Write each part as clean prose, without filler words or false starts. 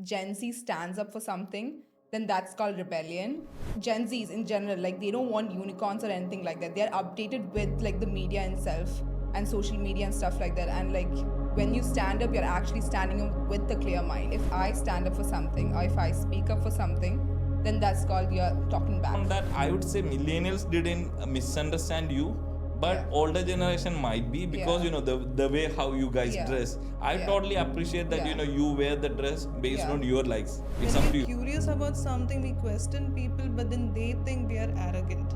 Gen Z stands up for something, then that's called rebellion. Gen Zs in general, like they don't want unicorns or anything like that. They're updated with like the media itself and social media and stuff like that. And like when you stand up, you're actually standing up with a clear mind. If I stand up for something or if I speak up for something, then that's called you're talking back. On that, I would say millennials didn't misunderstand you, but Yeah. older generation might be because Yeah. the way how you guys Yeah. dress. I Yeah. totally appreciate that Yeah. you wear the dress based Yeah. on your likes. It's When up to we're you. curious about something, we question people, but then they think we are arrogant.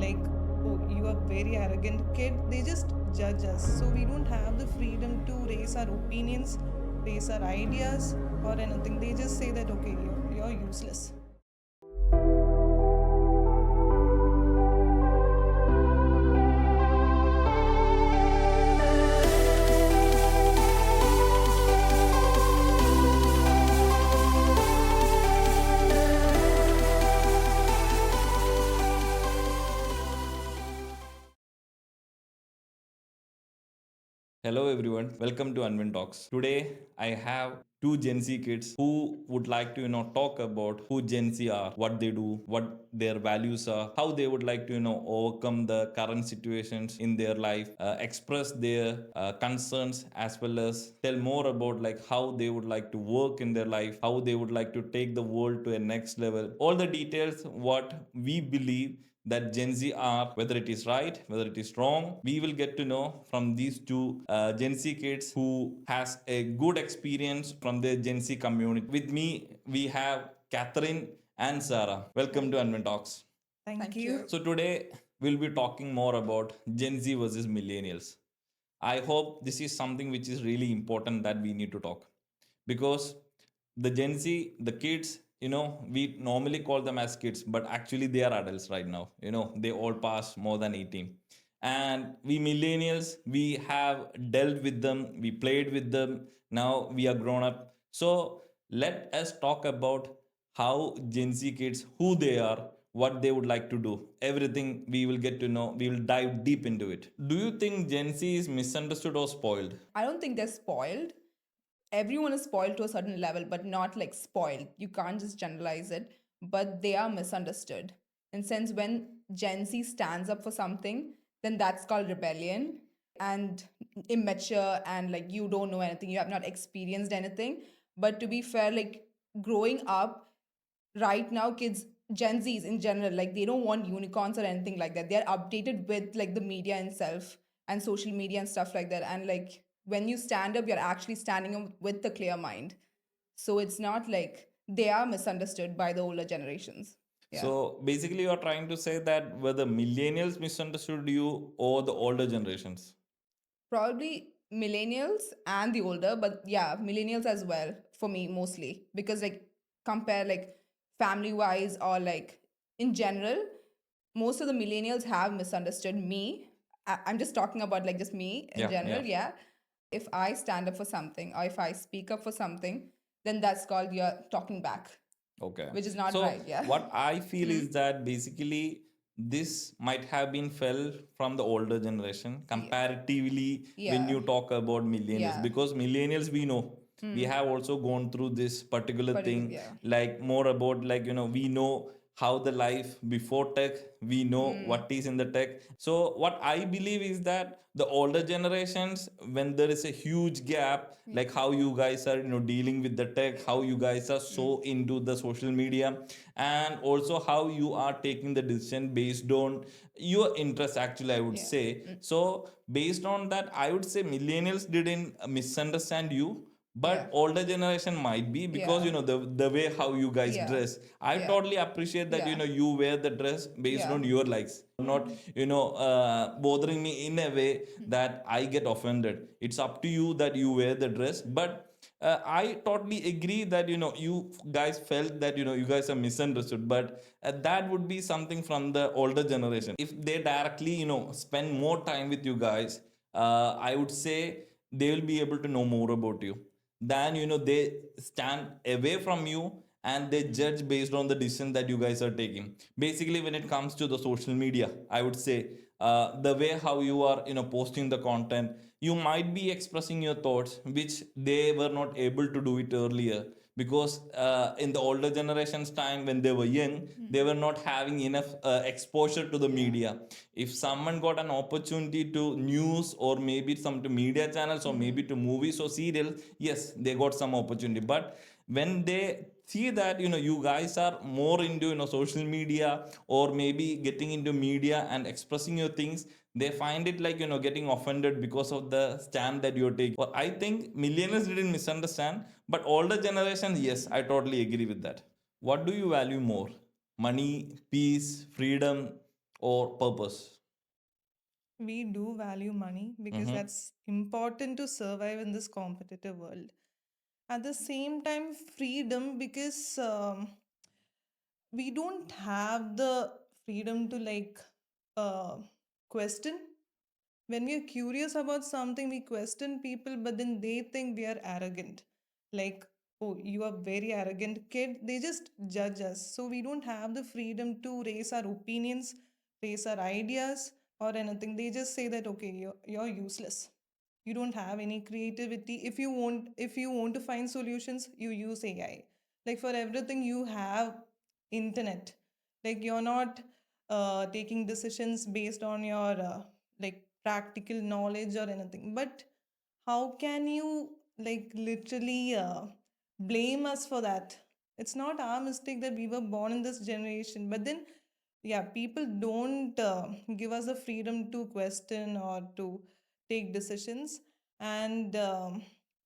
Like, oh, you are very arrogant kid. They just judge us. So we don't have the freedom to raise our opinions, raise our ideas, or anything. They just say that, okay, you're useless. Hello everyone, welcome to Anwin Talks. Today I have two Gen Z kids who would like to talk about who Gen Z are, what they do, what their values are, how they would like to overcome the current situations in their life, express their concerns as well as tell more about like how they would like to work in their life, how they would like to take the world to a next level. All the details what we believe that Gen Z are, whether it is right, whether it is wrong. We will get to know from these two Gen Z kids who has a good experience from the Gen Z community. With me, we have Catherine and Sarah. Welcome to Anwin Talks. Thank Thank you. you. So today we'll be talking more about Gen Z versus millennials. I hope this is something which is really important that we need to talk because the Gen Z, the kids, we normally call them as kids, but actually they are adults right now. They all pass more than 18. And we millennials, we have dealt with them, we played with them, now we are grown up. So let us talk about how Gen Z kids, who they are, what they would like to do. Everything we will get to know. We will dive deep into it. Do you think Gen Z is misunderstood or spoiled? I don't think they're spoiled. Everyone is spoiled to a certain level, but not like spoiled. You can't just generalize it, but they are misunderstood. In sense, when Gen Z stands up for something, then that's called rebellion and immature and like you don't know anything, you have not experienced anything. But to be fair, like growing up right now, kids, Gen Zs in general, like they don't want unicorns or anything like that. They're updated with like the media itself and social media and stuff like that. And like when you stand up, you're actually standing up with a clear mind. So it's not like they are misunderstood by the older generations. Yeah. So basically, you are trying to say that whether millennials misunderstood you or the older generations. Probably millennials and the older, but yeah, millennials as well for me mostly. Because like compare like family wise or like in general, most of the millennials have misunderstood me. I'm just talking about like just me in Yeah, general, yeah. yeah. If I stand up for something or if I speak up for something, then that's called you're talking back, Okay. which is not So right, yeah. what I feel is that basically this might have been fell from the older generation Yeah. comparatively when Yeah. you talk about millennials, Yeah. because millennials we know we have also gone through this particular Particular, thing, yeah. like more about like we know how the life before tech, we know what is in the tech. So what I believe is that the older generations, when there is a huge gap, like how you guys are dealing with the tech, how you guys are so into the social media, and also how you are taking the decision based on your interest, actually I would Yeah. say. So based on that, I would say millennials didn't misunderstand you, Yeah. but older generation might be because Yeah. the way how you guys Yeah. dress. I Yeah. totally appreciate that Yeah. you wear the dress based Yeah. on your likes, not bothering me in a way that I get offended. It's up to you that you wear the dress, but I totally agree that you guys felt that you guys are misunderstood, but that would be something from the older generation. If they directly spend more time with you guys, I would say they will be able to know more about you than they stand away from you and they judge based on the decision that you guys are taking. Basically, when it comes to the social media, I would say the way how you are posting the content, you might be expressing your thoughts which they were not able to do it earlier, because in the older generation's time when they were young, they were not having enough exposure to the media. If someone got an opportunity to news or maybe some to media channels or maybe to movies or serials, yes, they got some opportunity. But when they see that you guys are more into social media or maybe getting into media and expressing your things, they find it like getting offended because of the stand that you're taking. Or I think millennials didn't misunderstand, but older generations, yes, I totally agree with that. What do you value more, money, peace, freedom, or purpose? We do value money because Mm-hmm. that's important to survive in this competitive world. At the same time, freedom because we don't have the freedom to uh, question. When we are curious about something, we question people, but then they think we are arrogant. Like, oh, you are very arrogant kid. They just judge us. So we don't have the freedom to raise our opinions, raise our ideas, or anything. They just say that, okay, you're useless. You don't have any creativity. If you want to find solutions, you use AI. Like for everything you have internet. Like you're not taking decisions based on your like practical knowledge or anything. But how can you like literally blame us for that? It's not our mistake that we were born in this generation. But then yeah, people don't give us the freedom to question or to take decisions. And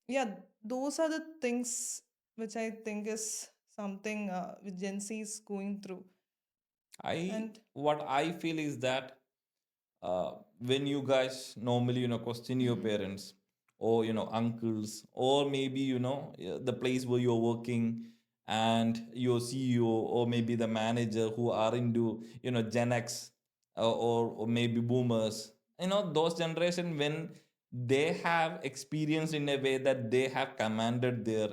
yeah, those are the things which I think is something which Gen Z is going through. I And What I feel is that uh, when you guys normally question your parents or uncles or maybe the place where you're working and your CEO or maybe the manager who are into Gen X or maybe boomers, those generation, when they have experienced in a way that they have commanded their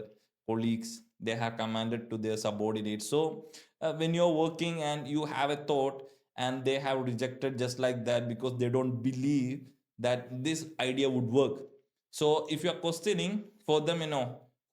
colleagues, they have commanded to their subordinates. So when you're working and you have a thought and they have rejected just like that because they don't believe that this idea would work. So if you're questioning for them,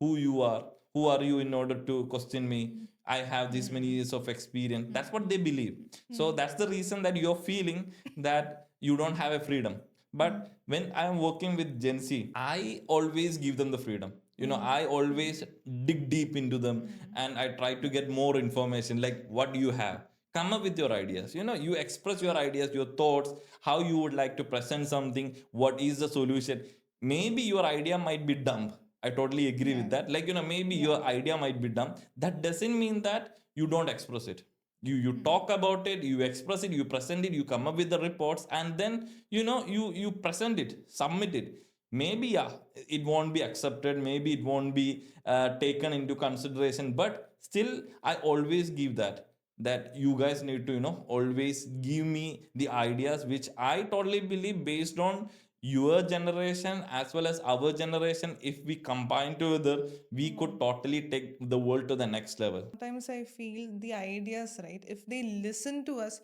who are you in order to question me? I have this many years of experience. That's what they believe. So that's the reason that you're feeling that you don't have a freedom. But when I am working with Gen Z, I always give them the freedom. I always dig deep into them and I try to get more information, like what do you have, come up with your ideas. You express your ideas, your thoughts, how you would like to present something, what is the solution. Maybe your idea might be dumb. I totally agree with that. Like, maybe your idea might be dumb. That doesn't mean that you don't express it. You talk about it, you express it, you present it, you come up with the reports, and then you present it, submit it. Maybe, yeah, it won't be accepted, maybe it won't be taken into consideration, but still I always give that you guys need to always give me the ideas which I totally believe, based on your generation as well as our generation, if we combine together, we could totally take the world to the next level. sometimes I feel the ideas, right? If they listen to us,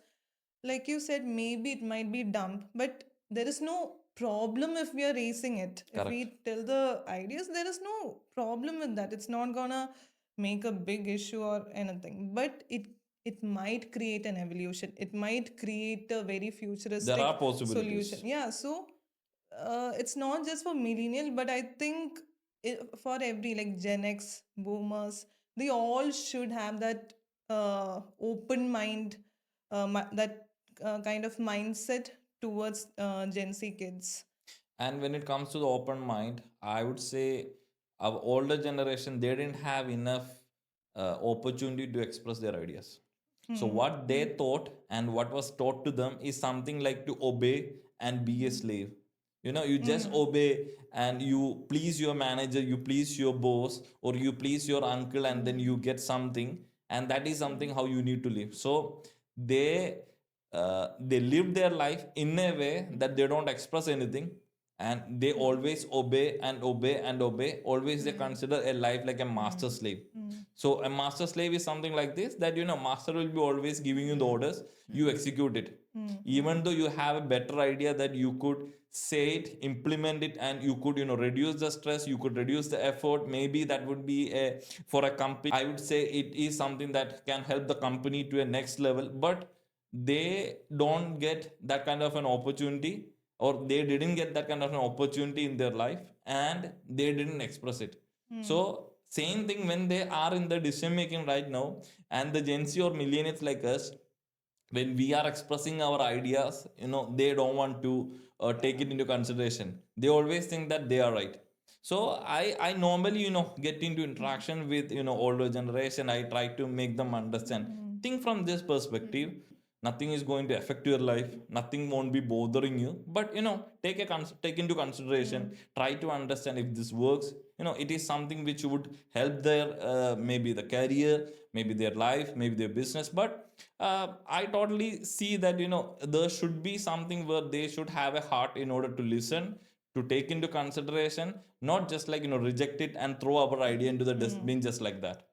like you said, maybe it might be dumb, but there is no problem if we are raising it. If Correct. we tell the ideas, there is no problem with that. It's not gonna make a big issue or anything. But it might create an evolution. It might create a very There are futuristic solution. possibilities. Yeah, so it's not just for millennial, but I think for every like Gen X, boomers, they all should have that open mind, that kind of mindset towards Gen Z kids. And when it comes to the open mind, I would say our older generation, they didn't have enough opportunity to express their ideas. So what they thought and what was taught to them is something like to obey and be a slave. You just obey and you please your manager, you please your boss, or you please your uncle, and then you get something, and that is something how you need to live. So they they live their life in a way that they don't express anything. and they always obey and obey and obey. Always they consider a life like a master slave. So a master slave is something like this, that master will be always giving you the orders, you execute it. Even though you have a better idea that you could say it, implement it, and you could reduce the stress, you could reduce the effort. Maybe that would be a, for a company, I would say it is something that can help the company to a next level. But they don't get that kind of an opportunity, or they didn't get that kind of an opportunity in their life, and they didn't express it. So same thing when they are in the decision making right now, and the Gen Z or millennials like us, when we are expressing our ideas, they don't want to take it into consideration. They always think that they are right. So I normally get into interaction with older generation. I try to make them understand, think from this perspective. Nothing is going to affect your life, nothing won't be bothering you, but take into consideration, try to understand if this works. It is something which would help their maybe the career, maybe their life, maybe their business. But I totally see that there should be something where they should have a heart in order to listen, to take into consideration, not just like reject it and throw our idea into the dustbin just like that.